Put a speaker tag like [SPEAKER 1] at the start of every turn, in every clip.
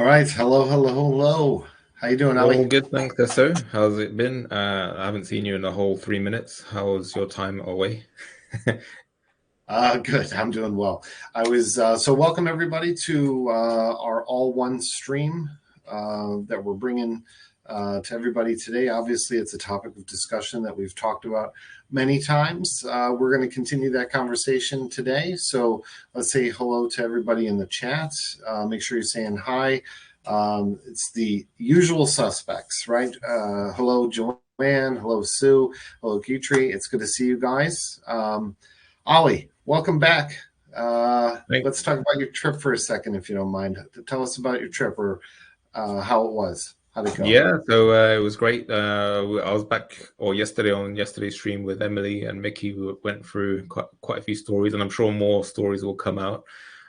[SPEAKER 1] All right. Hello, hello, hello. How you doing,
[SPEAKER 2] All
[SPEAKER 1] Ali?
[SPEAKER 2] good, thanks, Deso. How's it been? I haven't seen you in a whole 3 minutes. How was your time away?
[SPEAKER 1] Good. I'm doing well. I was so welcome everybody to our all one stream that we're bringing to everybody today. Obviously, it's a topic of discussion that we've talked about many times. We're going to continue that conversation today. So let's say hello to everybody in the chat. Make sure you're saying hi. It's the usual suspects, right? Hello, Joanne. Hello, Sue. Hello, Kitri. It's good to see you guys. Ollie, welcome back.
[SPEAKER 2] Thank-
[SPEAKER 1] Let's talk about your trip for a second, if you don't mind. Tell us about your trip or how it was. How'd it go?
[SPEAKER 2] Yeah, so it was great. I was back or yesterday on yesterday's stream with Emily and Mickey. We went through quite a few stories, and I'm sure more stories will come out.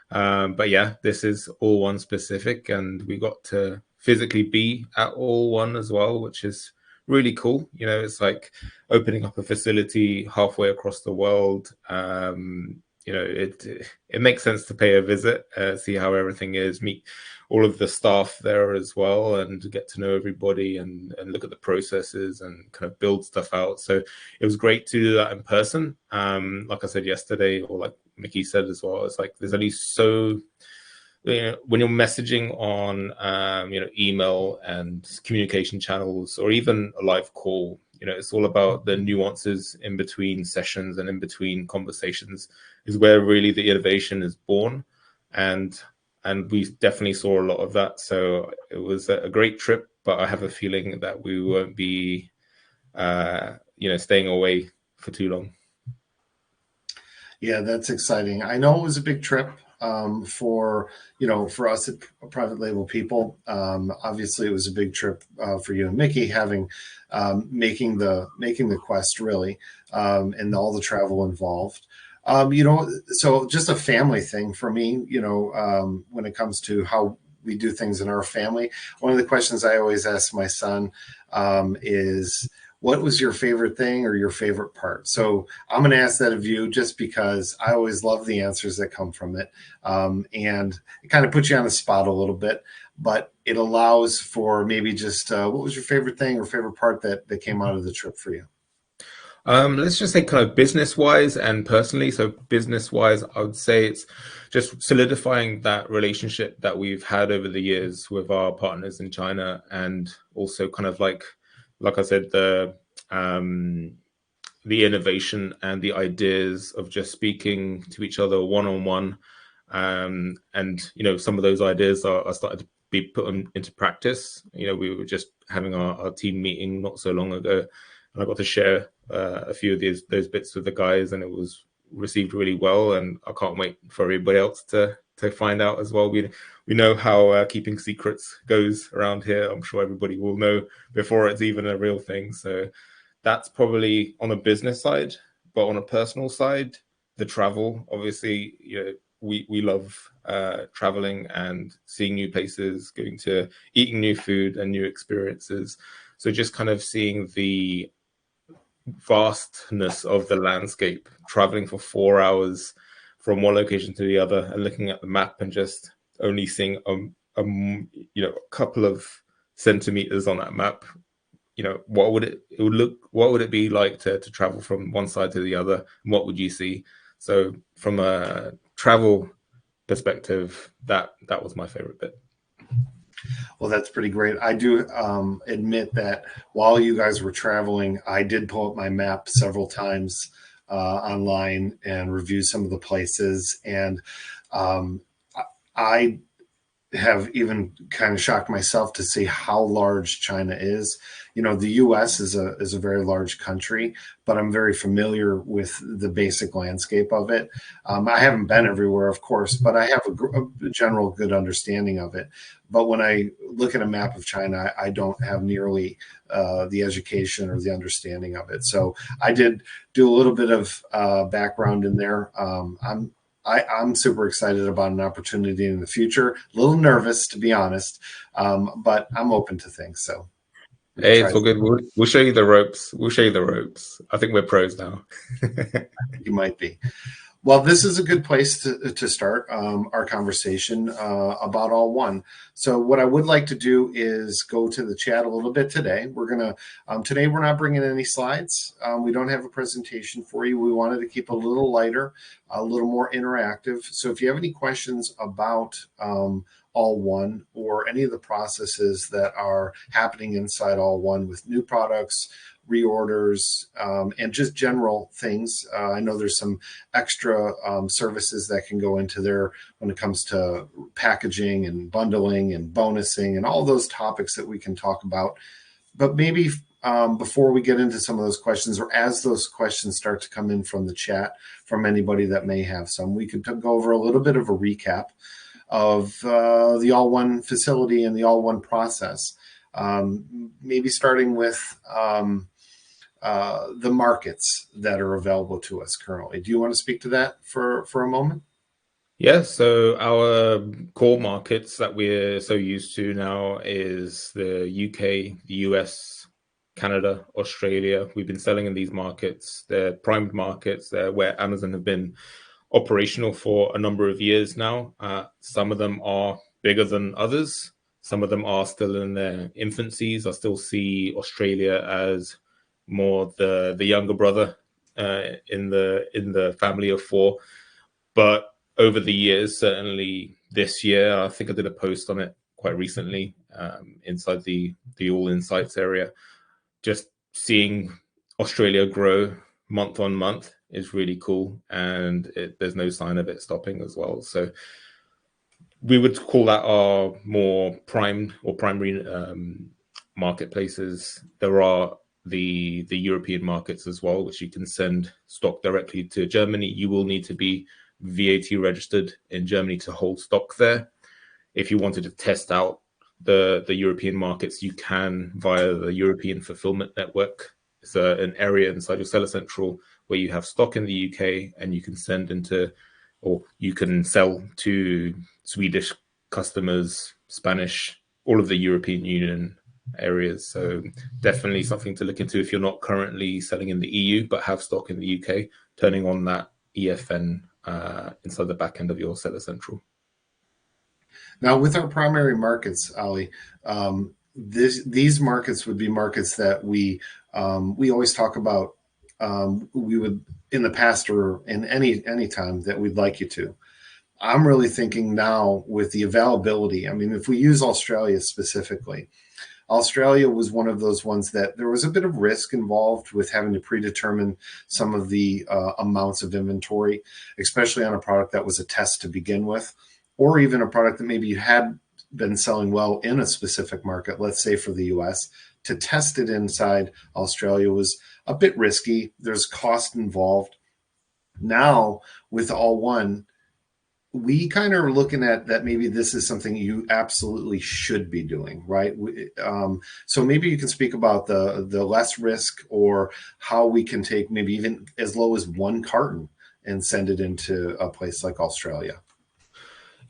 [SPEAKER 2] But yeah, this is all one specific, and we got to physically be at all one as well, which is really cool. You know, it's like opening up a facility halfway across the world. It makes sense to pay a visit, see how everything is, meet all of the staff there as well, and get to know everybody and look at the processes and kind of build stuff out. So it was great to do that in person. Like I said yesterday, or like Mickey said as well, it's like there's only so when you're messaging on email and communication channels or even a live call, it's all about the nuances in between sessions and in between conversations is where really the innovation is born, and we definitely saw a lot of that. So it was a great trip, but I have a feeling that we won't be staying away for too long.
[SPEAKER 1] Yeah, that's exciting. I know it was a big trip for for us at private label people. Obviously, it was a big trip for you and Mickey having making the quest really and all the travel involved. So just a family thing for me. When it comes to how we do things in our family, one of the questions I always ask my son is, what was your favorite thing or your favorite part? So I'm going to ask that of you just because I always love the answers that come from it. And it kind of puts you on the spot a little bit, but it allows for maybe just what was your favorite thing or favorite part that came out of the trip for you?
[SPEAKER 2] Let's just say kind of business wise and personally. So business wise, I would say it's just solidifying that relationship that we've had over the years with our partners in China, and also kind of like I said, um, the innovation and the ideas of just speaking to each other one on one. And some of those ideas are starting to be put into practice. We were just having our team meeting not so long ago, and I got to share a few of those bits with the guys, and it was received really well. And I can't wait for everybody else to find out as well. We know how keeping secrets goes around here. I'm sure everybody will know before it's even a real thing. So that's probably on a business side, but on a personal side, the travel, obviously, we love traveling and seeing new places, going to eating new food and new experiences. So just kind of seeing the vastness of the landscape, traveling for 4 hours from one location to the other, and looking at the map and just only seeing a couple of centimeters on that map. What would it be like to travel from one side to the other, and what would you see? So from a travel perspective, that was my favorite bit.
[SPEAKER 1] Well, that's pretty great. I do admit that while you guys were traveling, I did pull up my map several times online and review some of the places. And um, I have even kind of shocked myself to see how large China is. The U.S. is a very large country, but I'm very familiar with the basic landscape of it. I haven't been everywhere, of course, but I have a general good understanding of it. But when I look at a map of China, I don't have nearly the education or the understanding of it. So I did do a little bit of background in there. I'm super excited about an opportunity in the future. A little nervous, to be honest, but I'm open to things. So we can
[SPEAKER 2] Hey,
[SPEAKER 1] try.
[SPEAKER 2] it's all good. We'll show you the ropes. We'll show you the ropes. I think we're pros now.
[SPEAKER 1] You might be. Well, this is a good place to start our conversation about All One. So, what I would like to do is go to the chat a little bit today. Today we're not bringing any slides. We don't have a presentation for you. We wanted to keep a little lighter, a little more interactive. So, if you have any questions about All One or any of the processes that are happening inside All One with new products, reorders, and just general things. I know there's some extra services that can go into there when it comes to packaging and bundling and bonusing and all those topics that we can talk about. But maybe before we get into some of those questions, or as those questions start to come in from the chat, from anybody that may have some, we could go over a little bit of a recap of the All One facility and the All One process. Maybe starting with the markets that are available to us currently. Do you want to speak to that for a moment?
[SPEAKER 2] Yeah, so our core markets that we're so used to now is the UK, the US, Canada, Australia. We've been selling in these markets. They're primed markets. They're where Amazon have been operational for a number of years now. Some of them are bigger than others. Some of them are still in their infancies. I still see Australia as more the younger brother in the family of four. But over the years, certainly this year, I think I did a post on it quite recently inside the All Insights area. Just seeing Australia grow month on month is really cool, and there's no sign of it stopping as well. So we would call that our more prime or primary marketplaces. There are the European markets as well, which you can send stock directly to Germany. You will need to be VAT registered in Germany to hold stock there. If you wanted to test out the European markets, you can via the European Fulfillment Network. It's an area inside your Seller Central where you have stock in the UK, and you can send into, or you can sell to Swedish customers, Spanish, all of the European Union areas. So definitely something to look into if you're not currently selling in the EU but have stock in the UK, turning on that EFN inside the back end of your Seller Central.
[SPEAKER 1] Now, with our primary markets, Ali, these markets would be markets that we always talk about. We would in the past or in any time that we'd like you to. I'm really thinking now with the availability. I mean, if we use Australia specifically, Australia was one of those ones that there was a bit of risk involved with having to predetermine some of the amounts of inventory, especially on a product that was a test to begin with, or even a product that maybe you had been selling well in a specific market, let's say for the US. To test it inside Australia was a bit risky. There's cost involved. Now, with All One, we kind of are looking at that maybe this is something you absolutely should be doing, right? So maybe you can speak about the less risk, or how we can take maybe even as low as one carton and send it into a place like Australia.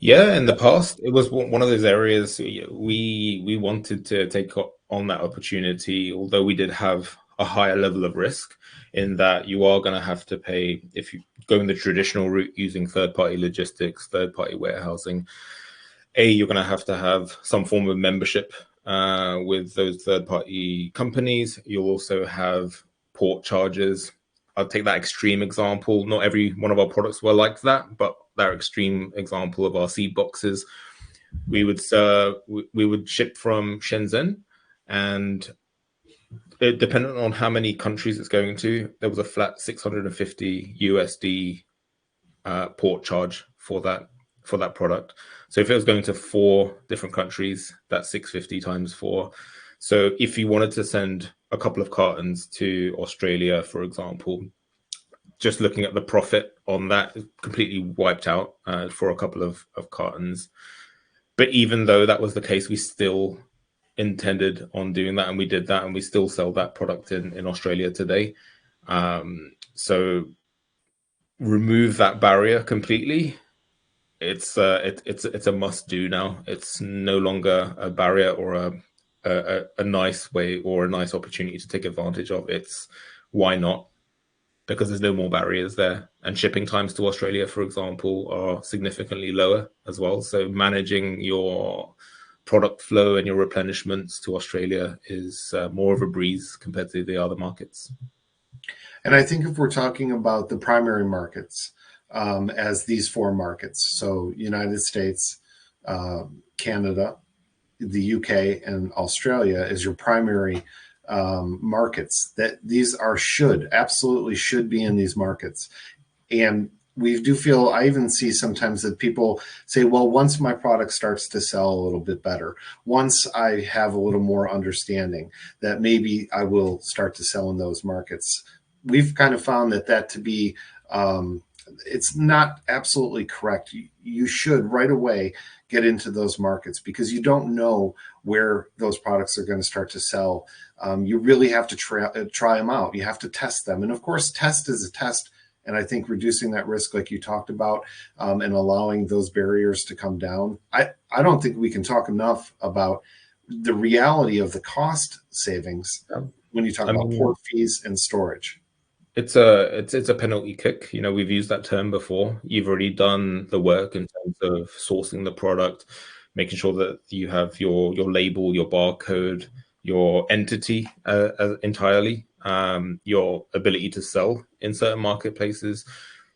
[SPEAKER 2] Yeah, in the past, it was one of those areas we wanted to take on that opportunity, although we did have a higher level of risk in that you are going to have to pay if you go in the traditional route using third-party logistics, third-party warehousing. You're going to have some form of membership with those third-party companies. You'll also have port charges. I'll take that extreme example. Not every one of our products were like that, but that extreme example of our seed boxes, we would ship from Shenzhen, and depending on how many countries it's going to, there was a flat 650 USD port charge for that product. So if it was going to 4 different countries, that's 650 times 4. So if you wanted to send a couple of cartons to Australia, for example, just looking at the profit on that, completely wiped out for a couple of cartons. But even though that was the case, we still intended on doing that, and we did that, and we still sell that product in Australia today. So remove that barrier completely. It's a must do now. It's no longer a barrier or a nice way or a nice opportunity to take advantage of. It's why not? because there's no more barriers there. And shipping times to Australia, for example, are significantly lower as well. So managing your product flow and your replenishments to Australia is more of a breeze compared to the other markets.
[SPEAKER 1] And I think if we're talking about the primary markets, as these four markets, so United States, Canada, the UK, and Australia is your primary markets, that these are absolutely should be in these markets. And we do feel, I even see sometimes that people say, well, once my product starts to sell a little bit better, once I have a little more understanding, that maybe I will start to sell in those markets. We've kind of found that to be, it's not absolutely correct. You should right away get into those markets because you don't know where those products are going to start to sell. You really have to try them out. You have to test them. And of course, test is a test. And I think reducing that risk, like you talked about, and allowing those barriers to come down. I don't think we can talk enough about the reality of the cost savings when you talk about port fees and storage.
[SPEAKER 2] It's a penalty kick. You know, we've used that term before. You've already done the work in terms of sourcing the product, making sure that you have your label, your barcode, your entity entirely, your ability to sell in certain marketplaces.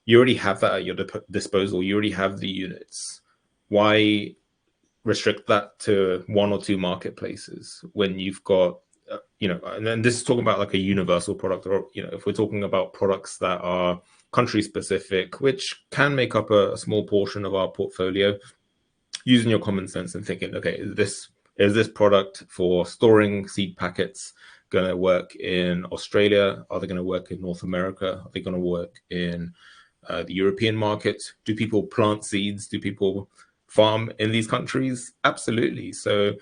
[SPEAKER 2] You already have that at your disposal. You already have the units. Why restrict that to one or two marketplaces when you've got and then this is talking about like a universal product, or if we're talking about products that are country specific, which can make up a small portion of our portfolio, using your common sense and thinking, okay, is this product for storing seed packets going to work in Australia? Are they going to work in North America? Are they going to work in the European market? Do people plant seeds? Do people farm in these countries? Absolutely. So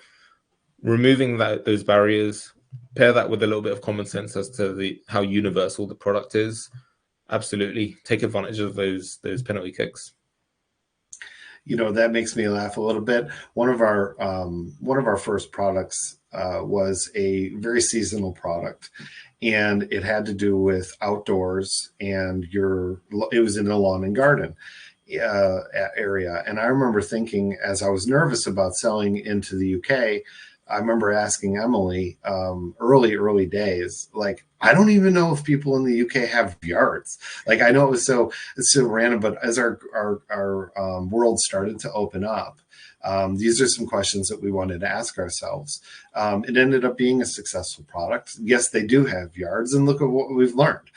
[SPEAKER 2] removing those barriers, pair that with a little bit of common sense as to how universal the product is. Absolutely, take advantage of those penalty kicks.
[SPEAKER 1] That makes me laugh a little bit. One of our first products was a very seasonal product, and it had to do with outdoors, and it was in a lawn and garden area. And I remember thinking, as I was nervous about selling into the UK, I remember asking Emily early days, like, I don't even know if people in the UK have yards. Like, I know it's so random, but as our world started to open up, these are some questions that we wanted to ask ourselves. It ended up being a successful product. Yes, they do have yards, and look at what we've learned.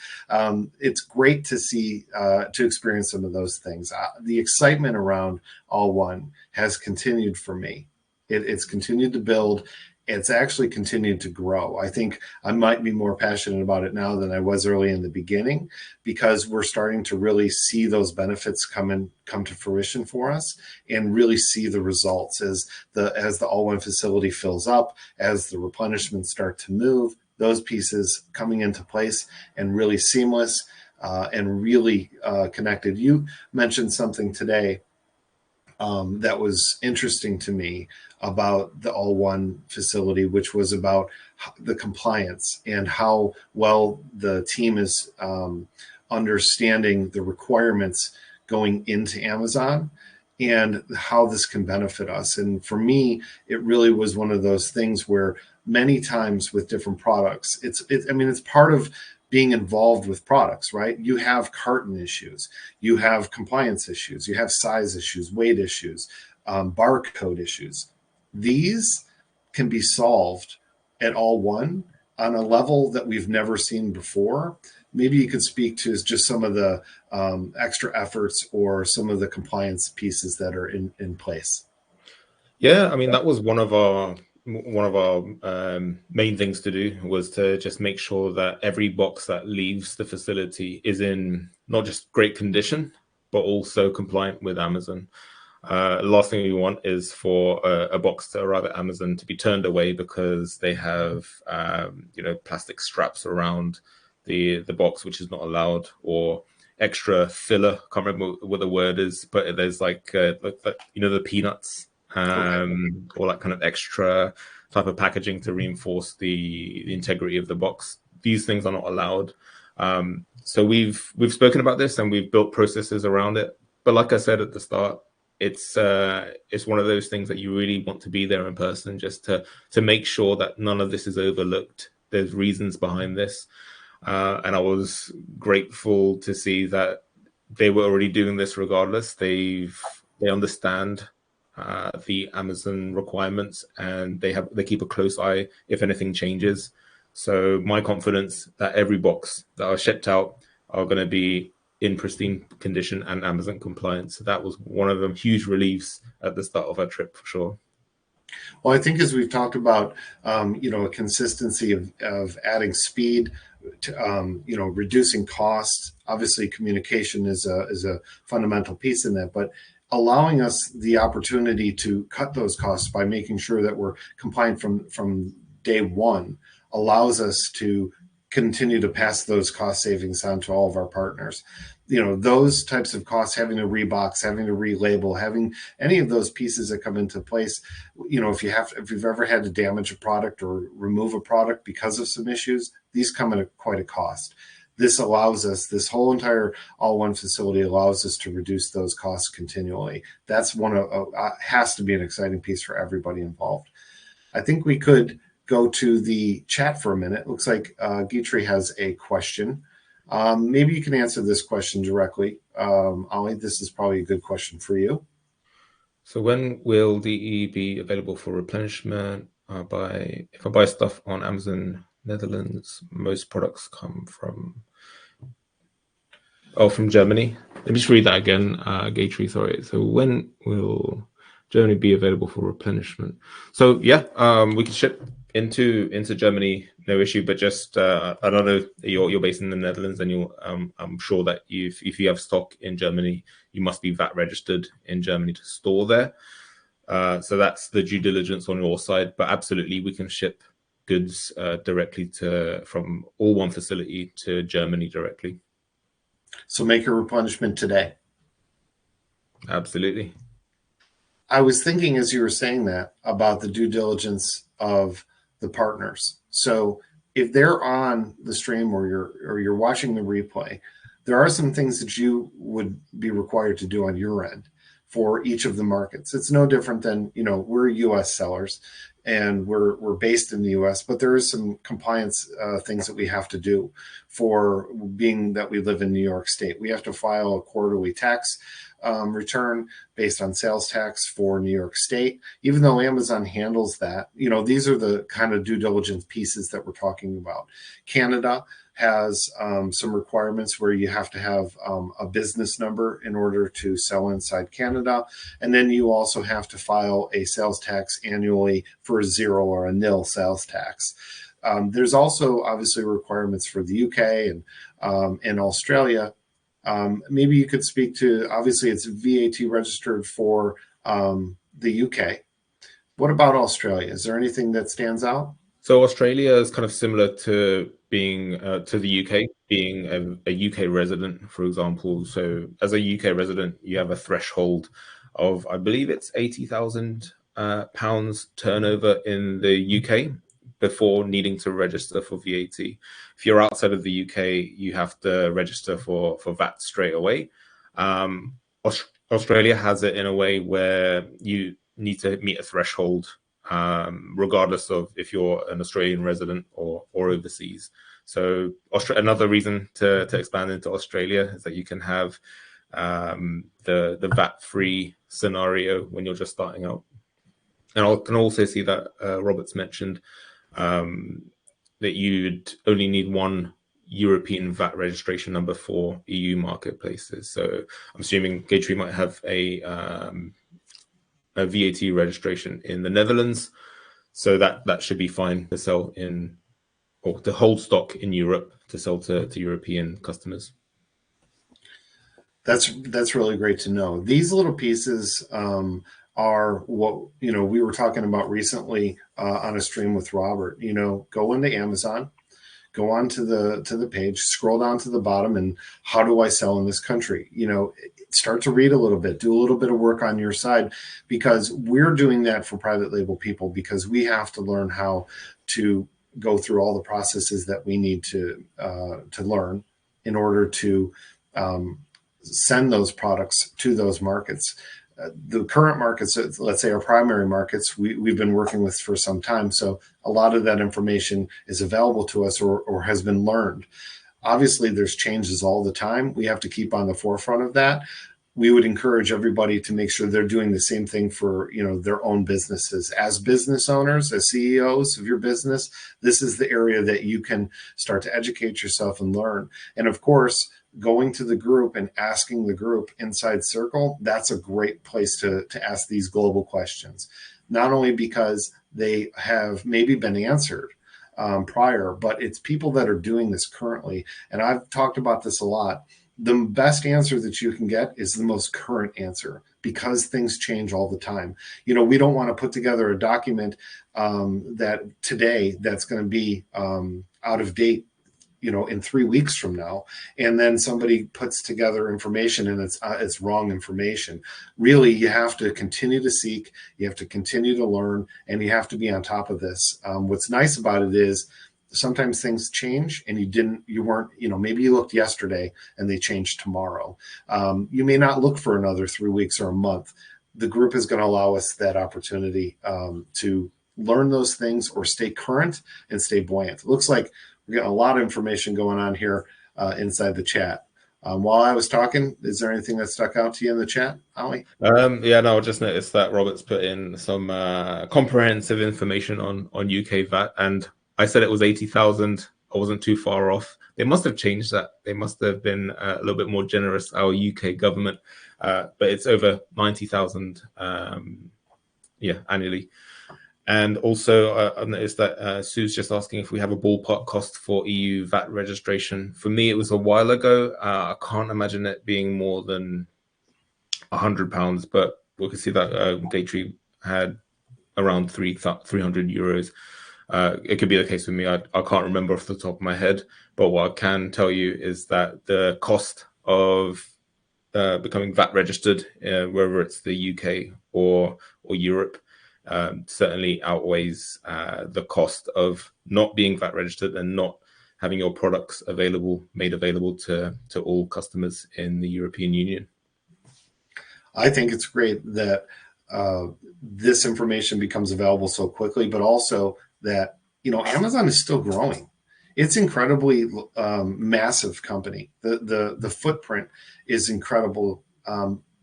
[SPEAKER 1] It's great to see, to experience some of those things. The excitement around All One has continued for me. It's continued to build. It's actually continued to grow. I think I might be more passionate about it now than I was early in the beginning, because we're starting to really see those benefits come to fruition for us, and really see the results as the All One facility fills up, as the replenishments start to move, those pieces coming into place and really seamless and really connected. You mentioned something today that was interesting to me about the All One facility, which was about the compliance and how well the team is understanding the requirements going into Amazon and how this can benefit us. And for me, it really was one of those things where many times with different products, it's part of being involved with products, right? You have carton issues, you have compliance issues, you have size issues, weight issues, barcode issues. These can be solved at All One on a level that we've never seen before. Maybe you could speak to just some of the extra efforts or some of the compliance pieces that are in place.
[SPEAKER 2] Yeah, I mean, that was one of our main things to do, was to just make sure that every box that leaves the facility is in not just great condition, but also compliant with Amazon. Last thing we want is for a box to arrive at Amazon to be turned away because they have plastic straps around the box, which is not allowed, or extra filler. Can't remember what the word is, but there's like the peanuts, or that kind of extra type of packaging to reinforce the integrity of the box. These things are not allowed. So we've spoken about this and we've built processes around it. But like I said at the start, it's one of those things that you really want to be there in person just to make sure that none of this is overlooked. There's reasons behind this, and I was grateful to see that they were already doing this regardless. They understand the Amazon requirements and they keep a close eye if anything changes. So my confidence that every box that are shipped out are going to be in pristine condition and Amazon compliant. So that was one of them huge reliefs at the start of our trip for sure.
[SPEAKER 1] Well, I think as we've talked about, a consistency of adding speed, to, reducing costs. Obviously, communication is a fundamental piece in that, but allowing us the opportunity to cut those costs by making sure that we're compliant from day one allows us to continue to pass those cost savings on to all of our partners. Those types of costs, having to rebox, having to relabel, having any of those pieces that come into place. If you've ever had to damage a product or remove a product because of some issues, these come at quite a cost. This allows us, this whole entire all-one facility allows us to reduce those costs continually. That's has to be an exciting piece for everybody involved. I think we could go to the chat for a minute. Looks like Gayatri has a question. Maybe you can answer this question directly. Ollie, this is probably a good question for you.
[SPEAKER 2] So when will DE be available for replenishment? If I buy stuff on Amazon Netherlands, most products come from Germany. Let me just read that again, Gayatri, sorry. So when will Germany be available for replenishment? So yeah, we can ship into Germany, no issue. But just I don't know, you're based in the Netherlands, and I'm sure that if you have stock in Germany, you must be VAT registered in Germany to store there. So that's the due diligence on your side. But absolutely, we can ship goods directly from all one facility to Germany directly.
[SPEAKER 1] So make a replenishment today.
[SPEAKER 2] Absolutely.
[SPEAKER 1] I was thinking as you were saying that about the due diligence of the partners. So if they're on the stream or you're watching the replay, there are some things that you would be required to do on your end for each of the markets. It's no different than, we're US sellers and we're based in the US, but there is some compliance things that we have to do for being that we live in New York State. We have to file a quarterly tax return based on sales tax for New York State. Even though Amazon handles that, these are the kind of due diligence pieces that we're talking about. Canada has some requirements where you have to have a business number in order to sell inside Canada. And then you also have to file a sales tax annually for a 0 or a nil sales tax. There's also obviously requirements for the UK and Australia. Maybe you could speak to, obviously it's VAT registered for the UK. What about Australia? Is there anything that stands out?
[SPEAKER 2] So Australia is kind of similar to being to the UK, being a UK resident, for example. So as a UK resident, you have a threshold of, I believe it's £80,000 turnover in the UK before needing to register for VAT. If you're outside of the UK, you have to register for VAT straight away. Australia has it in a way where you need to meet a threshold regardless of if you're an Australian resident or overseas. So another reason to expand into Australia is that you can have the VAT-free scenario when you're just starting out. And I can also see that Robert's mentioned that you'd only need one European VAT registration number for EU marketplaces. So I'm assuming Gayatri might have a VAT registration in the Netherlands, so that should be fine to sell in, or to hold stock in Europe to sell to European customers.
[SPEAKER 1] That's really great to know. These little pieces are what we were talking about recently on a stream with Robert. Go into Amazon, go on to the page, scroll down to the bottom, and how do I sell in this country? Start to read a little bit, do a little bit of work on your side, because we're doing that for private label people, because we have to learn how to go through all the processes that we need to learn in order to send those products to those markets. The current markets, let's say our primary markets, we've been working with for some time. So a lot of that information is available to us or has been learned. Obviously, there's changes all the time. We have to keep on the forefront of that. We would encourage everybody to make sure they're doing the same thing for their own businesses. As business owners, as CEOs of your business, this is the area that you can start to educate yourself and learn. And of course, going to the group and asking the group inside Circle, that's a great place to ask these global questions. Not only because they have maybe been answered prior, but it's people that are doing this currently. And I've talked about this a lot. The best answer that you can get is the most current answer, because things change all the time. We don't want to put together a document that today that's going to be out of date in 3 weeks from now, and then somebody puts together information and it's wrong information. Really, you have to continue to seek, you have to continue to learn, and you have to be on top of this. What's nice about it is sometimes things change and you weren't, maybe you looked yesterday and they changed tomorrow. You may not look for another 3 weeks or a month. The group is going to allow us that opportunity to learn those things or stay current and stay buoyant. It looks like we're getting a lot of information going on here inside the chat. While I was talking, is there anything that stuck out to you in the chat, Ali?
[SPEAKER 2] Yeah, no, I just noticed that Robert's put in some comprehensive information on UK VAT, and I said it was 80,000. I wasn't too far off. They must have changed that. They must have been a little bit more generous, our UK government, but it's over 90,000 annually. And also, I noticed that Sue's just asking if we have a ballpark cost for EU VAT registration. For me, it was a while ago. I can't imagine it being more than £100, but we can see that Daytree had around 300 euros. It could be the case with me. I can't remember off the top of my head, but what I can tell you is that the cost of becoming VAT registered, whether it's the UK or Europe, certainly outweighs the cost of not being VAT registered and not having your products made available to all customers in the European Union.
[SPEAKER 1] I think it's great that this information becomes available so quickly, but also that Amazon is still growing. It's incredibly massive company. The footprint is incredible.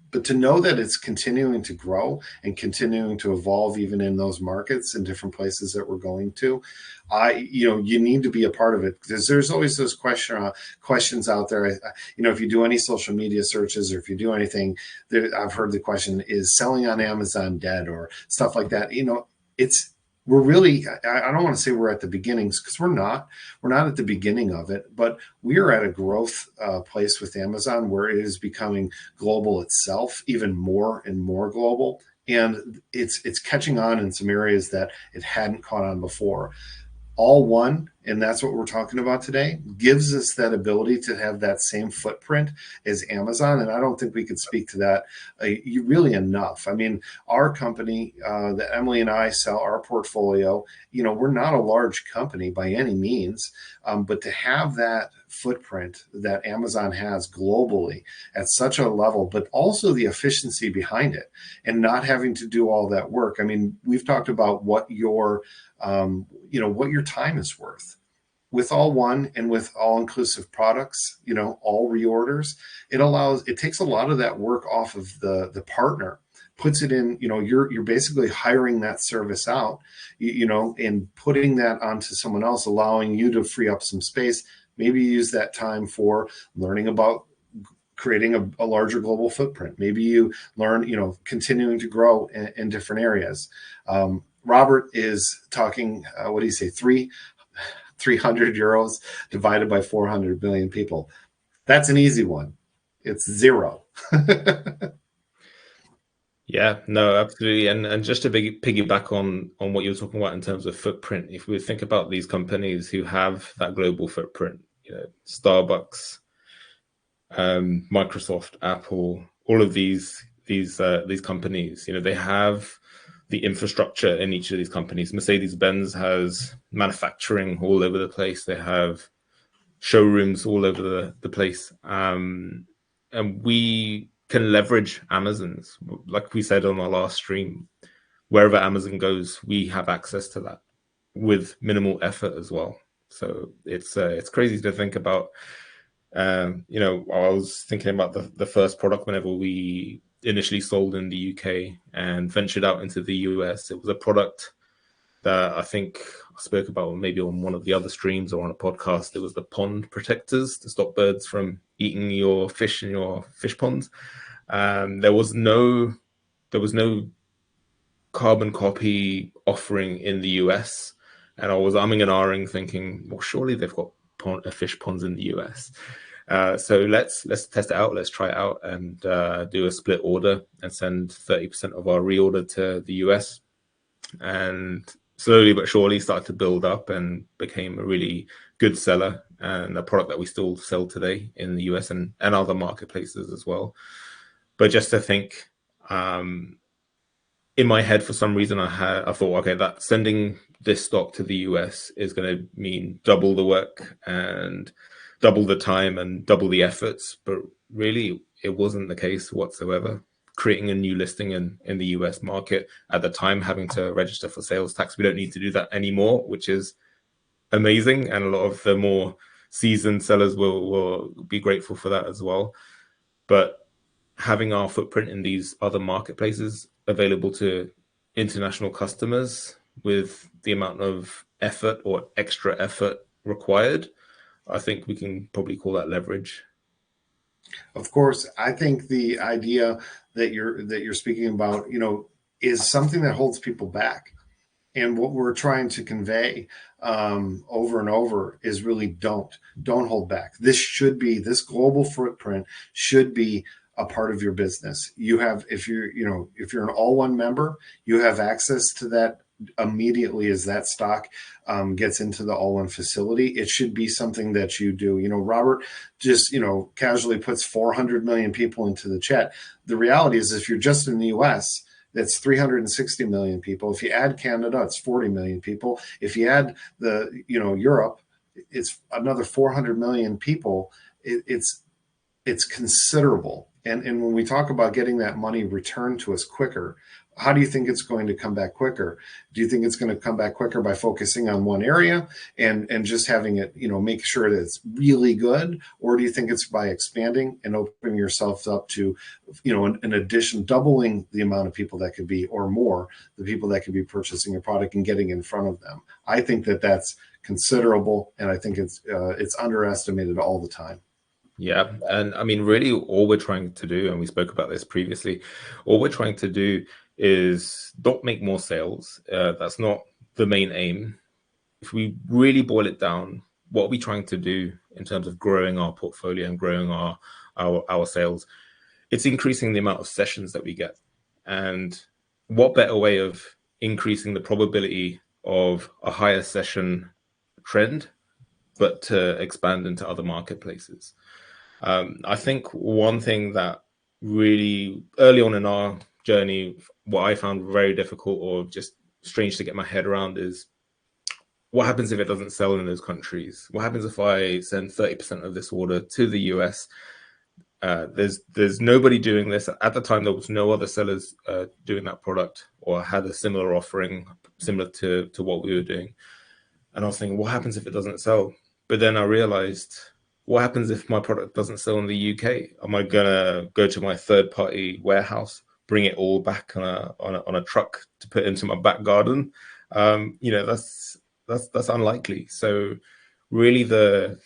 [SPEAKER 1] But to know that it's continuing to grow and continuing to evolve, even in those markets and different places that we're going to, you need to be a part of it, because there's always those questions out there. If you do any social media searches or if you do anything, I've heard the question, is selling on Amazon dead, or stuff like that. We're really, I don't want to say we're at the beginnings, because we're not at the beginning of it, but we are at a growth place with Amazon where it is becoming global itself, even more and more global. And it's catching on in some areas that it hadn't caught on before. All one, and that's what we're talking about today, gives us that ability to have that same footprint as Amazon. And I don't think we could speak to that really enough. I mean, our company that Emily and I sell, our portfolio, we're not a large company by any means, but to have that footprint that Amazon has globally at such a level, but also the efficiency behind it and not having to do all that work. I mean, we've talked about what your time is worth. With all one and with all inclusive products, all reorders, it takes a lot of that work off of the partner, puts it in, you're basically hiring that service out, and putting that onto someone else, allowing you to free up some space. Maybe use that time for learning about creating a larger global footprint. Maybe you learn, continuing to grow in different areas. Robert is talking, what do you say, 300 euros divided by 400 million people. That's an easy one. It's zero.
[SPEAKER 2] Yeah, no, absolutely. And just to piggyback on what you were talking about in terms of footprint, if we think about these companies who have that global footprint, Starbucks, Microsoft, Apple, all of these companies, they have the infrastructure in each of these companies. Mercedes-Benz has manufacturing all over the place. They have showrooms all over the place. And we can leverage Amazon's, like we said on our last stream, wherever Amazon goes, we have access to that with minimal effort as well. So it's crazy to think about. I was thinking about the first product whenever we initially sold in the UK and ventured out into the US. It was a product that I think I spoke about maybe on one of the other streams or on a podcast. It was the pond protectors to stop birds from eating your fish in your fish ponds. There was no carbon copy offering in the US, and I was umming and ahhing, thinking, well, surely they've got fish ponds in the US. So let's test it out. Let's try it out and do a split order and send 30% of our reorder to the US. And slowly but surely started to build up and became a really good seller and a product that we still sell today in the US and other marketplaces as well. But just to think, in my head, for some reason, I thought, okay, that sending this stock to the US is going to mean double the work and double the time and double the efforts. But really, it wasn't the case whatsoever. Creating a new listing in the US market at the time, having to register for sales tax, we don't need to do that anymore, which is amazing. And a lot of the more seasoned sellers will be grateful for that as well. But having our footprint in these other marketplaces available to international customers with the amount of effort or extra effort required, I think we can probably call that leverage.
[SPEAKER 1] Of course, I think the idea that you're speaking about, is something that holds people back. And what we're trying to convey over and over is really don't hold back. This global footprint should be a part of your business. You have, if you're an All-One member, you have access to that immediately as that stock gets into the All-One facility. It should be something that you do. Robert just, casually puts 400 million people into the chat. The reality is, if you're just in the US, that's 360 million people. If you add Canada, it's 40 million people. If you add Europe, it's another 400 million people. It's considerable. And when we talk about getting that money returned to us quicker, how do you think it's going to come back quicker? Do you think it's going to come back quicker by focusing on one area and just having it, make sure that it's really good? Or do you think it's by expanding and opening yourself up to, in addition, doubling the amount of people that could be, or more, the people that could be purchasing a product and getting in front of them? I think that that's considerable, and I think it's underestimated all the time.
[SPEAKER 2] Yeah. And I mean, really all we're trying to do, and we spoke about this previously, all we're trying to do is not make more sales. That's not the main aim. If we really boil it down, what are we trying to do in terms of growing our portfolio and growing our sales? It's increasing the amount of sessions that we get. And what better way of increasing the probability of a higher session trend, but to expand into other marketplaces? I think one thing that really early on in our journey, what I found very difficult or just strange to get my head around is, what happens if it doesn't sell in those countries? What happens if I send 30% of this order to the US? There's nobody doing this. At the time, there was no other sellers doing that product or had a similar offering, similar to what we were doing. And I was thinking, what happens if it doesn't sell? But then I realized, what happens if my product doesn't sell in the UK? Am I gonna go to my third-party warehouse, bring it all back on a truck to put into my back garden? That's unlikely. So really, the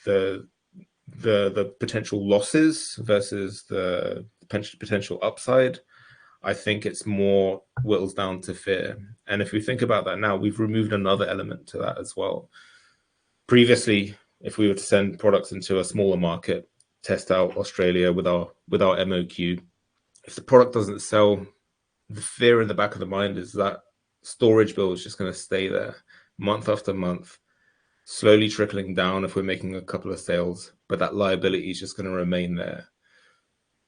[SPEAKER 2] potential losses versus the potential upside, I think it's more whittles down to fear. And if we think about that now, we've removed another element to that as well. Previously, if we were to send products into a smaller market, test out Australia with our MOQ, if the product doesn't sell, the fear in the back of the mind is that storage bill is just going to stay there month after month, slowly trickling down if we're making a couple of sales, but that liability is just going to remain there.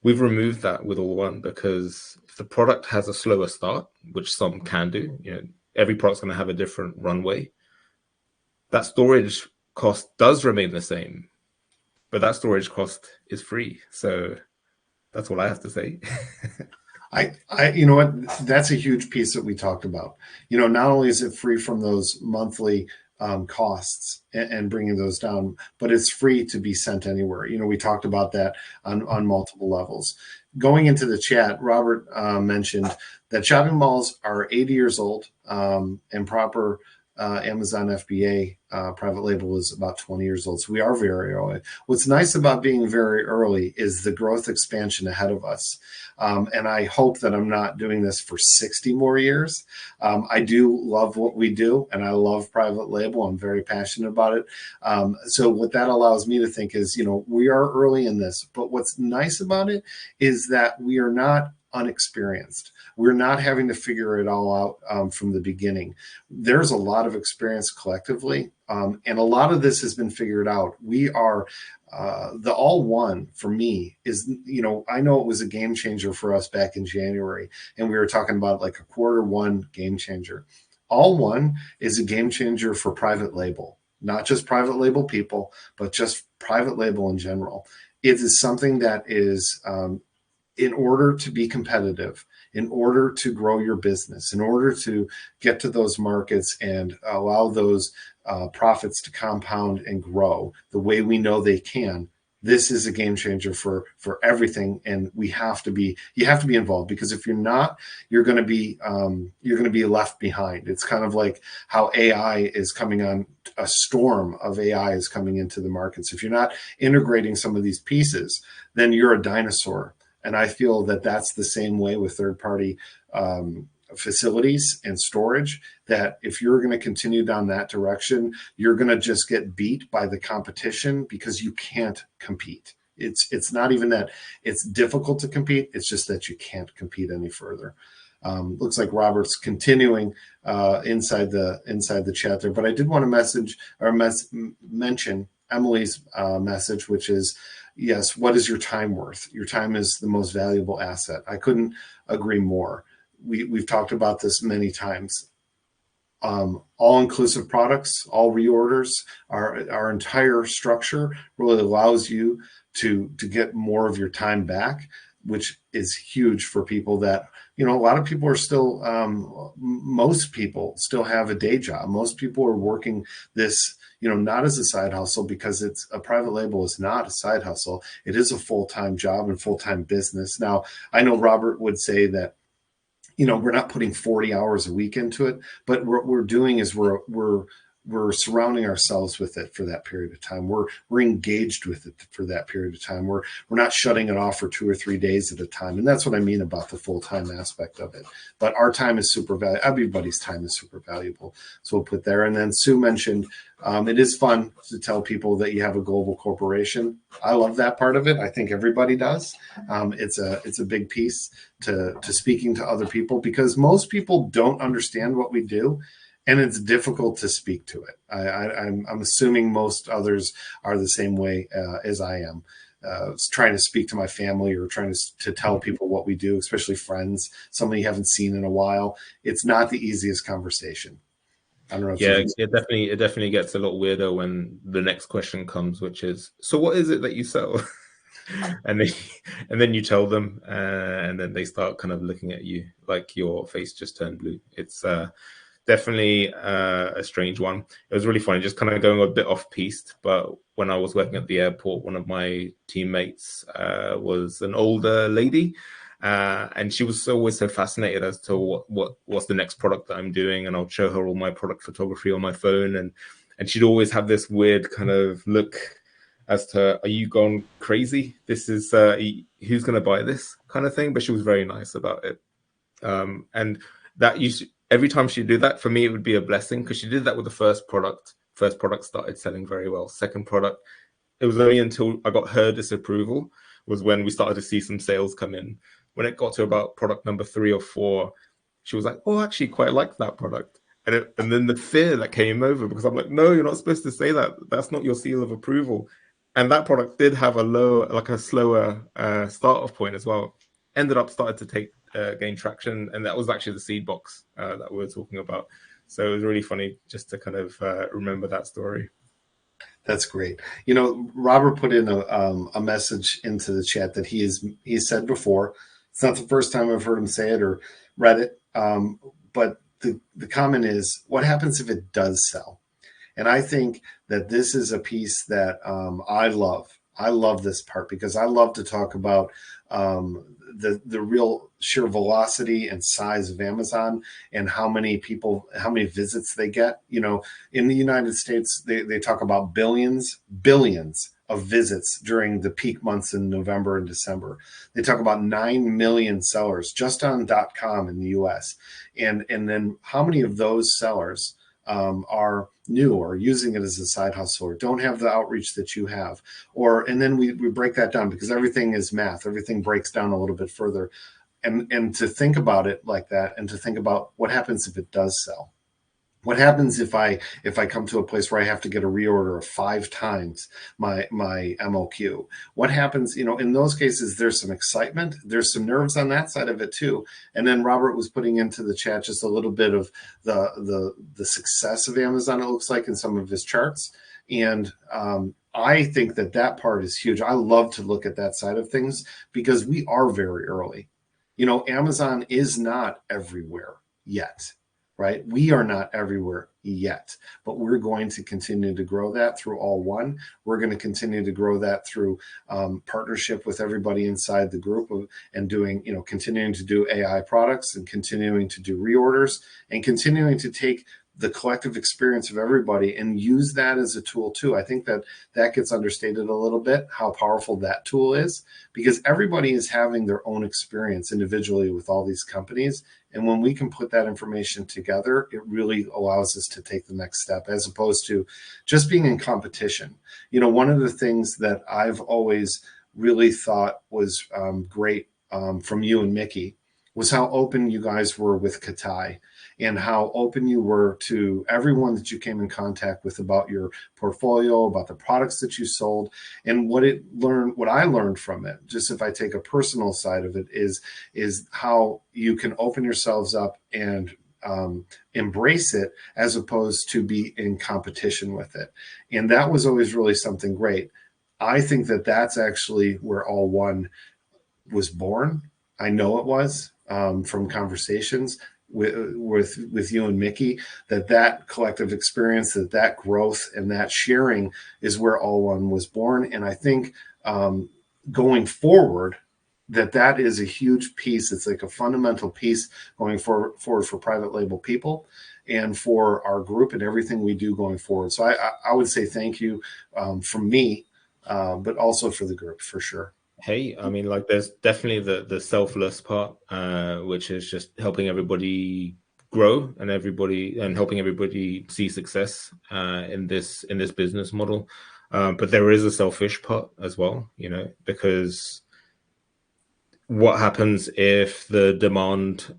[SPEAKER 2] We've removed that with All-One, because if the product has a slower start, which some can do, every product's going to have a different runway, that storage cost does remain the same, but that storage cost is free. So that's all I have to say.
[SPEAKER 1] You know what? That's a huge piece that we talked about. You know, not only is it free from those monthly costs and bringing those down, but it's free to be sent anywhere. You know, we talked about that on multiple levels. Going into the chat, Robert mentioned that shopping malls are 80 years old, and proper Amazon FBA private label is about 20 years old. So we are very early. What's nice about being very early is the growth expansion ahead of us. And I hope that I'm not doing this for 60 more years. I do love what we do, and I love private label. I'm very passionate about it. So what that allows me to think is, you know, we are early in this, but what's nice about it is that we are not unexperienced. We're not having to figure it all out from the beginning. There's a lot of experience collectively, and a lot of this has been figured out. We are the all one for me is, you know, I know it was a game changer for us back in January, and we were talking about like a Q1 game changer. All one is a game changer for private label, not just private label people, but just private label in general. It is something that is, in order to be competitive, in order to grow your business, in order to get to those markets and allow those profits to compound and grow the way we know they can, this is a game changer for everything. And you have to be involved, because if you're not, you're going to be left behind. It's kind of like how AI is coming on. A storm of AI is coming into the markets. If you're not integrating some of these pieces, then you're a dinosaur. And I feel that that's the same way with third-party facilities and storage, that if you're going to continue down that direction, you're going to just get beat by the competition because you can't compete. It's not even that it's difficult to compete. It's just that you can't compete any further. Looks like Robert's continuing inside the chat there. But I did want to mention Emily's message, which is, yes, what is your time worth? Your time is the most valuable asset. I couldn't agree more. We've talked about this many times. All-inclusive products, all reorders, our entire structure really allows you to get more of your time back, which is huge for people that, you know, a lot of people are still, most people still have a day job. Most people are working this, you know, not as a side hustle, because it's a private label is not a side hustle. It is a full-time job and full-time business. Now, I know Robert would say that, you know, we're not putting 40 hours a week into it, but what we're doing is we're surrounding ourselves with it for that period of time. We're engaged with it for that period of time. We're not shutting it off for 2 or 3 days at a time. And that's what I mean about the full-time aspect of it. But our time is super valuable. Everybody's time is super valuable. So we'll put there. And then Sue mentioned it is fun to tell people that you have a global corporation. I love that part of it. I think everybody does. It's a big piece to speaking to other people, because most people don't understand what we do, and it's difficult to speak to it. I'm assuming most others are the same way as I am. Trying to speak to my family or trying to tell people what we do, especially friends, somebody you haven't seen in a while. It's not the easiest conversation. I don't know.
[SPEAKER 2] Yeah, it definitely gets a lot weirder when the next question comes, which is, so what is it that you sell? and then you tell them, and then they start kind of looking at you like your face just turned blue. It's definitely a strange one. It was really funny, just kind of going a bit off piste. But when I was working at the airport, one of my teammates was an older lady. And she was always so fascinated as to what's the next product that I'm doing, and I'll show her all my product photography on my phone, and she'd always have this weird kind of look as to, are you gone crazy? This is who's going to buy this kind of thing. But she was very nice about it, and that every time she'd do that, for me it would be a blessing, because she did that with the first product. First product started selling very well. Second product, it was only until I got her disapproval was when we started to see some sales come in. When it got to about product number 3 or 4, she was like, oh, I actually quite like that product. And then the fear that came over, because I'm like, no, you're not supposed to say that. That's not your seal of approval. And that product did have a slower start off point as well. Ended up started to gain traction. And that was actually the seed box that we were talking about. So it was really funny just to kind of remember that story.
[SPEAKER 1] That's great. You know, Robert put in a message into the chat that he said before. It's not the first time I've heard him say it or read it. But the comment is, what happens if it does sell? And I think that this is a piece that I love. I love this part because I love to talk about the real sheer velocity and size of Amazon and how many people, how many visits they get. You know, in the United States, they talk about billions of visits during the peak months in November and December. They talk about 9 million sellers just on .com in the US. And then how many of those sellers are new or using it as a side hustle or don't have the outreach that you have, or and then we break that down because everything is math, everything breaks down a little bit further, and to think about it like that and to think about what happens if it does sell. What happens if I come to a place where I have to get a reorder of 5 times my MOQ? What happens, you know, in those cases, there's some excitement, there's some nerves on that side of it too. And then Robert was putting into the chat just a little bit of the success of Amazon, it looks like, in some of his charts. And I think that that part is huge. I love to look at that side of things because we are very early. You know, Amazon is not everywhere yet, right? We are not everywhere yet, but we're going to continue to grow that through All One. We're going to continue to grow that through partnership with everybody inside the group and doing, you know, continuing to do AI products and continuing to do reorders and continuing to take the collective experience of everybody and use that as a tool too. I think that that gets understated a little bit, how powerful that tool is, because everybody is having their own experience individually with all these companies. And when we can put that information together, it really allows us to take the next step as opposed to just being in competition. You know, one of the things that I've always really thought was great from you and Mickey was how open you guys were with Katai and how open you were to everyone that you came in contact with about your portfolio, about the products that you sold, and what I learned from it, just if I take a personal side of it, is how you can open yourselves up and embrace it as opposed to be in competition with it. And that was always really something great. I think that that's actually where All One was born. I know it was from conversations with you and Mickey, that collective experience, that growth and that sharing is where All One was born. And I think going forward, that is a huge piece. It's like a fundamental piece going forward for private label people and for our group and everything we do going forward. So I would say thank you from me, but also for the group for sure.
[SPEAKER 2] Hey, I mean, like, there's definitely the selfless part, which is just helping everybody grow and helping everybody see success in this business model. But there is a selfish part as well, you know, because what happens if the demand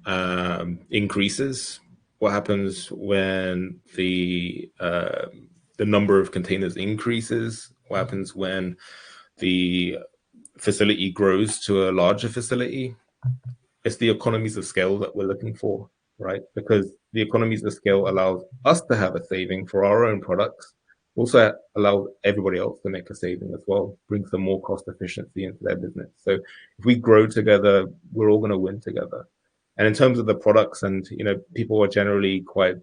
[SPEAKER 2] increases? What happens when the number of containers increases? What happens when the facility grows to a larger facility? It's the economies of scale that we're looking for, right? Because the economies of scale allows us to have a saving for our own products, also allows everybody else to make a saving as well, brings some more cost efficiency into their business. So if we grow together, we're all going to win together. And in terms of the products, and you know, people are generally quite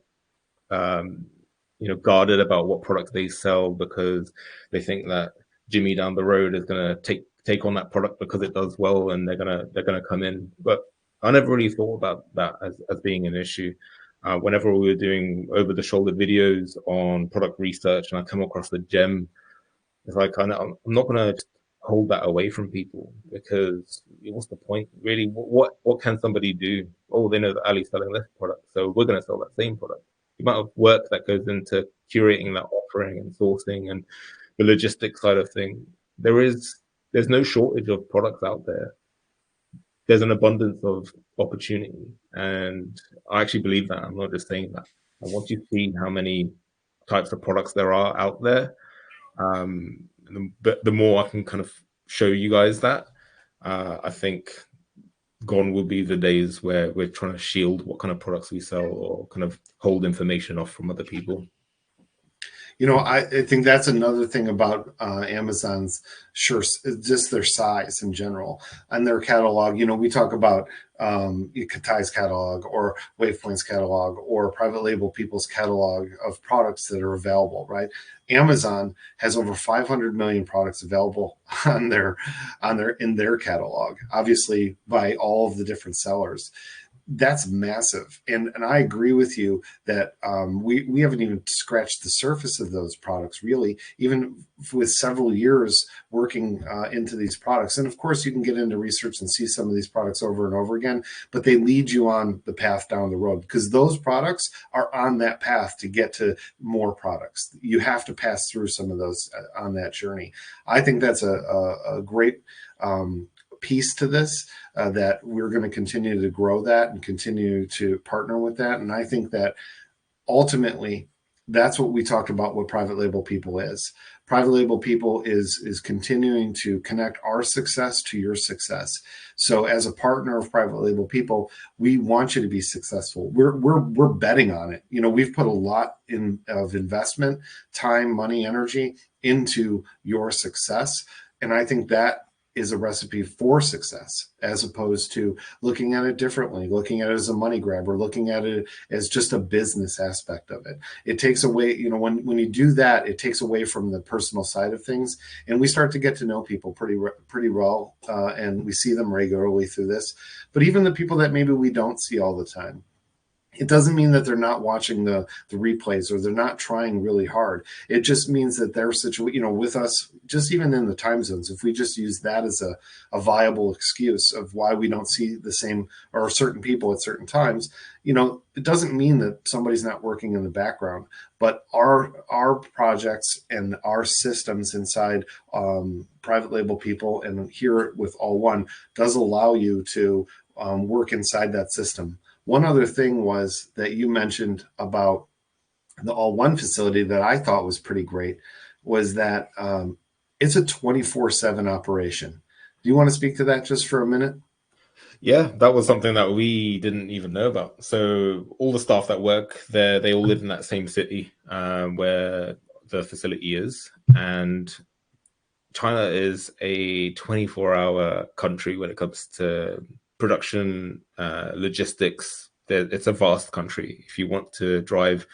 [SPEAKER 2] guarded about what products they sell because they think that Jimmy down the road is going to take on that product because it does well and they're gonna come in. But I never really thought about that as being an issue. Whenever we were doing over the shoulder videos on product research and I come across the gem, it's like I'm not gonna hold that away from people because what's the point really? What can somebody do? Oh, they know that Ali's selling this product, so we're gonna sell that same product. The amount of work that goes into curating that offering and sourcing and the logistics side of things, there's no shortage of products out there. There's an abundance of opportunity. And I actually believe that. I'm not just saying that. And once you see how many types of products there are out there, the more I can kind of show you guys that, I think gone will be the days where we're trying to shield what kind of products we sell or kind of hold information off from other people.
[SPEAKER 1] I think that's another thing about Amazon's sure just their size in general and their catalog. We talk about Katai's catalog or Waypoint's catalog or private label people's catalog of products that are available, right? Amazon has over 500 million products available in their catalog, obviously by all of the different sellers. That's massive. And I agree with you that we haven't even scratched the surface of those products, really, even with several years working into these products. And of course, you can get into research and see some of these products over and over again, but they lead you on the path down the road because those products are on that path to get to more products. You have to pass through some of those on that journey. I think that's a great piece to this, that we're going to continue to grow that and continue to partner with that. And I think that ultimately that's what we talked about what private label people is. Private label people is continuing to connect our success to your success. So as a partner of private label people, we want you to be successful. We're betting on it. We've put a lot of investment, time, money, energy into your success. And I think that is a recipe for success, as opposed to looking at it differently, looking at it as a money grab, or looking at it as just a business aspect of it. It takes away, when you do that, it takes away from the personal side of things, and we start to get to know people pretty well, and we see them regularly through this. But even the people that maybe we don't see all the time, it doesn't mean that they're not watching the replays or they're not trying really hard. It just means that their situation, with us, just even in the time zones, if we just use that as a viable excuse of why we don't see the same or certain people at certain times, it doesn't mean that somebody's not working in the background. But our projects and our systems inside private label people and here with All One does allow you to work inside that system. One other thing was that you mentioned about the All One facility that I thought was pretty great was that it's a 24/7 operation. Do you want to speak to that just for a minute?
[SPEAKER 2] Yeah, that was something that we didn't even know about. So all the staff that work there, they all live in that same city where the facility is. And China is a 24-hour country when it comes to production, logistics. It's a vast country. If you want to drive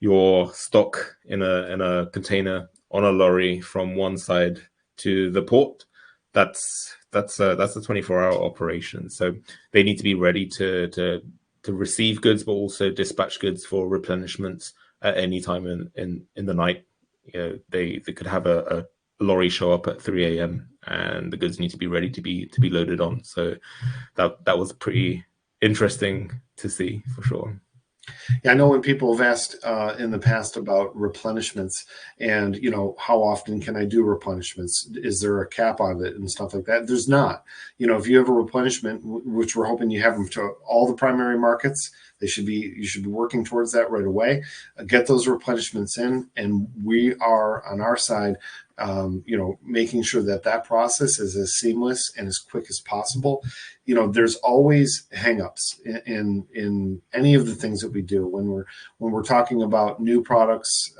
[SPEAKER 2] your stock in a container on a lorry from one side to the port, that's a 24-hour operation. So they need to be ready to receive goods, but also dispatch goods for replenishments at any time in the night. They could have a lorry show up at 3 a.m. and the goods need to be ready to be loaded on. So that was pretty interesting to see for sure.
[SPEAKER 1] Yeah, I know when people have asked in the past about replenishments and, how often can I do replenishments? Is there a cap on it and stuff like that? There's not. If you have a replenishment, which we're hoping you have them to all the primary markets, you should be working towards that right away. Get those replenishments in, and we are on our side making sure that process is as seamless and as quick as possible. There's always hangups in any of the things that we do when we're talking about new products.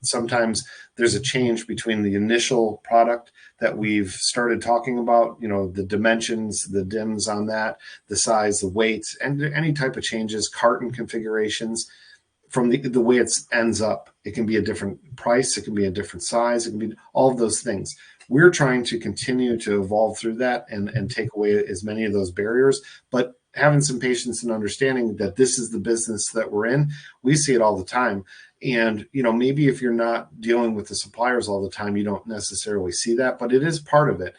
[SPEAKER 1] Sometimes there's a change between the initial product that we've started talking about, the dimensions, the dims on that, the size, the weight, and any type of changes, carton configurations. From the way it ends up, it can be a different price, it can be a different size, it can be all of those things. We're trying to continue to evolve through that and take away as many of those barriers, but having some patience and understanding that this is the business that we're in. We see it all the time. And, maybe if you're not dealing with the suppliers all the time, you don't necessarily see that, but it is part of it.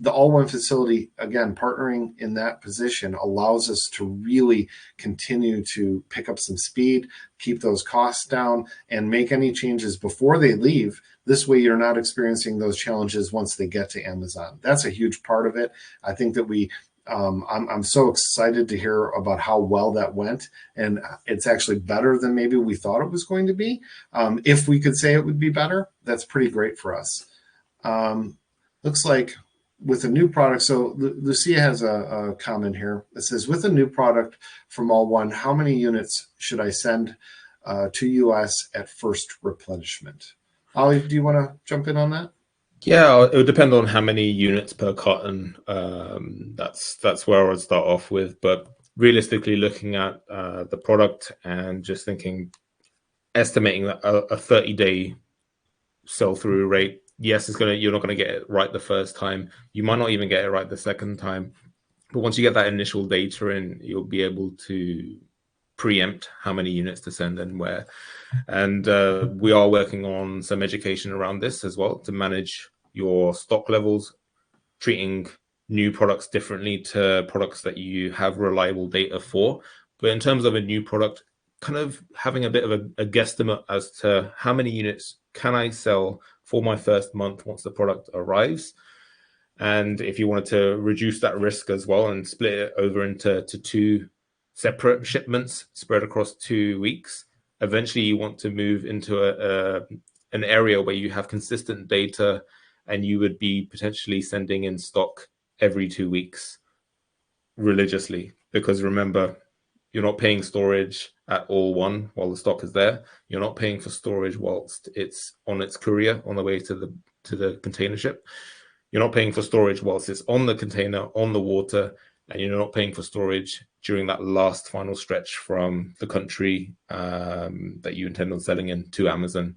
[SPEAKER 1] The All One facility, again, partnering in that position allows us to really continue to pick up some speed, keep those costs down, and make any changes before they leave. This way, you're not experiencing those challenges once they get to Amazon. That's a huge part of it. I think that I'm so excited to hear about how well that went, and it's actually better than maybe we thought it was going to be. If we could say it would be better, that's pretty great for us. Looks like with a new product, so Lucia has a comment here. It says, with a new product from All One, how many units should I send to US at first replenishment? Ollie, do you want to jump in on that?
[SPEAKER 2] Yeah, it would depend on how many units per carton. That's where I would start off with. But realistically, looking at the product and just thinking, estimating that a 30-day sell through rate, yes, you're not gonna get it right the first time. You might not even get it right the second time. But once you get that initial data in, you'll be able to preempt how many units to send and where. And we are working on some education around this as well to manage your stock levels, treating new products differently to products that you have reliable data for. But in terms of a new product, kind of having a bit of a guesstimate as to how many units can I sell for my first month once the product arrives. And if you wanted to reduce that risk as well and split it over into two separate shipments spread across 2 weeks, eventually you want to move into an area where you have consistent data and you would be potentially sending in stock every 2 weeks religiously. Because remember, you're not paying storage at all one while the stock is there. You're not paying for storage whilst it's on its courier on the way to the container ship. You're not paying for storage whilst it's on the container, on the water, and you're not paying for storage during that last final stretch from the country that you intend on selling in to Amazon.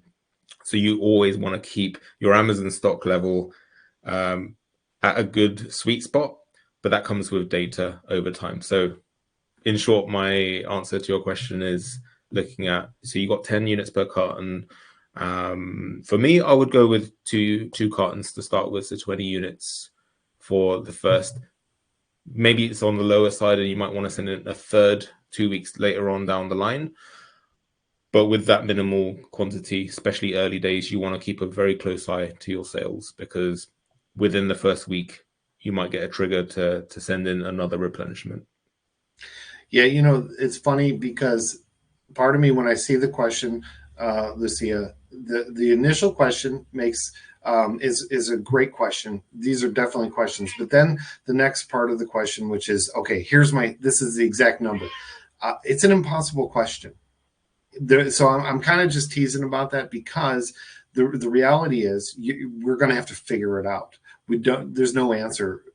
[SPEAKER 2] So you always want to keep your Amazon stock level at a good sweet spot, but that comes with data over time. So in short, my answer to your question is looking at, so you got 10 units per carton. For me, I would go with two cartons to start with, so 20 units for the first. Maybe it's on the lower side and you might want to send in a third 2 weeks later on down the line. But with that minimal quantity, especially early days, you want to keep a very close eye to your sales, because within the first week, you might get a trigger to send in another replenishment.
[SPEAKER 1] Yeah, you know, it's funny because part of me, when I see the question, Lucia, the initial question makes is a great question. These are definitely questions, but then the next part of the question, which is, okay, this is the exact number. It's an impossible question. So I'm kind of just teasing about that because the reality is we're going to have to figure it out. There's no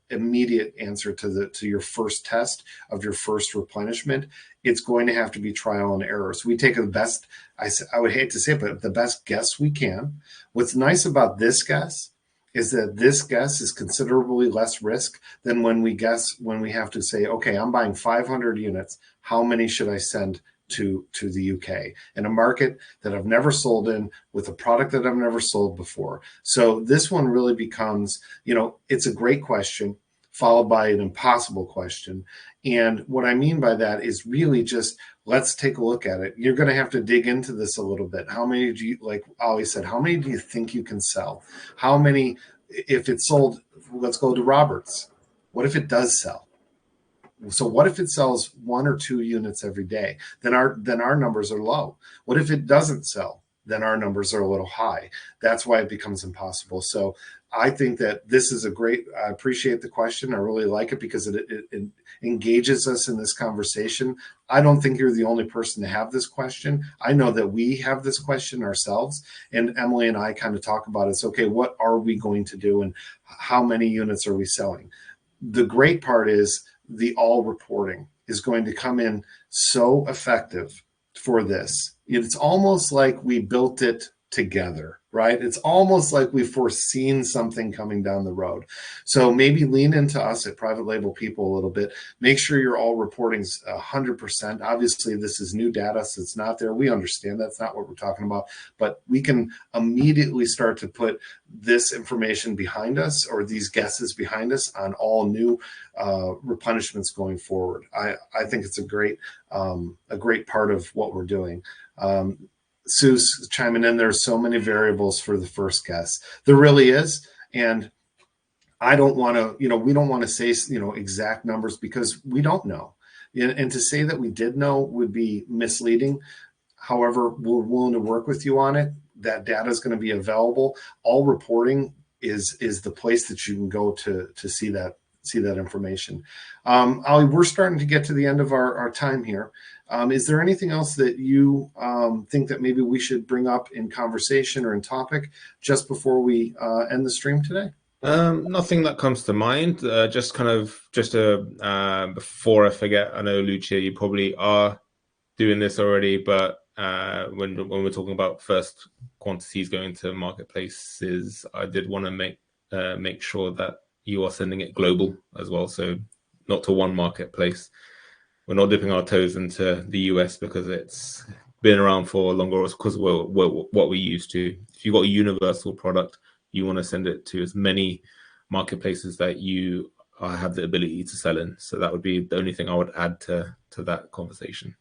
[SPEAKER 1] immediate answer to your first test of your first replenishment. It's going to have to be trial and error. So we take the best, I would hate to say it, but the best guess we can. What's nice about this guess is that this guess is considerably less risk than when we have to say, okay, I'm buying 500 units. How many should I send to the UK in a market that I've never sold in, with a product that I've never sold before? So this one really becomes, it's a great question followed by an impossible question. And what I mean by that is really just, let's take a look at it. You're going to have to dig into this a little bit. How many do you, like Ollie said, how many do you think you can sell? How many, if it's sold, let's go to Roberts. What if it does sell? So what if it sells 1 or 2 units every day? Then our numbers are low. What if it doesn't sell? Then our numbers are a little high. That's why it becomes impossible. So I think that this is I appreciate the question. I really like it because it engages us in this conversation. I don't think you're the only person to have this question. I know that we have this question ourselves, and Emily and I kind of talk about it. It's okay, what are we going to do and how many units are we selling? The great part is the all reporting is going to come in so effective for this. It's almost like we built it together, right? It's almost like we've foreseen something coming down the road. So maybe lean into us at Private Label People a little bit. Make sure your all reporting's 100%. Obviously, this is new data, so it's not there. We understand that's not what we're talking about, but we can immediately start to put this information behind us, or these guesses behind us, on all new replenishments going forward. I think it's a great part of what we're doing. Sue's chiming in. There's so many variables for the first guess. There really is. And I don't want to, we don't want to say, exact numbers because we don't know. And to say that we did know would be misleading. However, we're willing to work with you on it. That data is going to be available. All reporting is the place that you can go to see that information. Ollie, we're starting to get to the end of our time here. Is there anything else that you think that maybe we should bring up in conversation or in topic just before we end the stream today?
[SPEAKER 2] Nothing that comes to mind. Before I forget, I know Lucia, you probably are doing this already, but when we're talking about first quantities going to marketplaces, I did want to make sure that you are sending it global as well, so not to one marketplace. We're not dipping our toes into the US because it's been around for longer, because we're what we used to. If you've got a universal product, you want to send it to as many marketplaces that you have the ability to sell in. So that would be the only thing I would add to that conversation.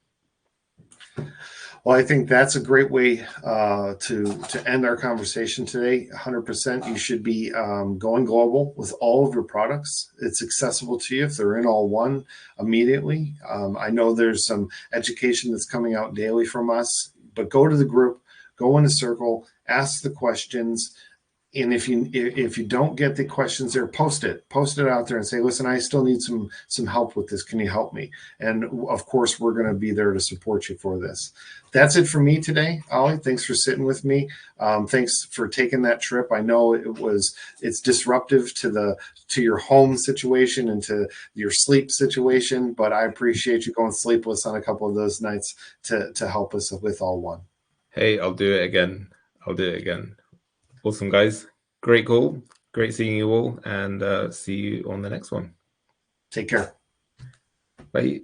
[SPEAKER 1] Well, I think that's a great way to end our conversation today. 100%. You should be going global with all of your products. It's accessible to you if they're in all one immediately. I know there's some education that's coming out daily from us, but go to the group, go in a circle, ask the questions. And if you don't get the questions there, post it out there and say, listen, I still need some help with this. Can you help me? And of course, we're going to be there to support you for this. That's it for me today, Ollie. Thanks for sitting with me. Thanks for taking that trip. I know it's disruptive to your home situation and to your sleep situation, but I appreciate you going sleepless on a couple of those nights to help us with All One.
[SPEAKER 2] Hey, I'll do it again. Awesome, guys. Great call. Great seeing you all, and see you on the next one.
[SPEAKER 1] Take care.
[SPEAKER 2] Bye.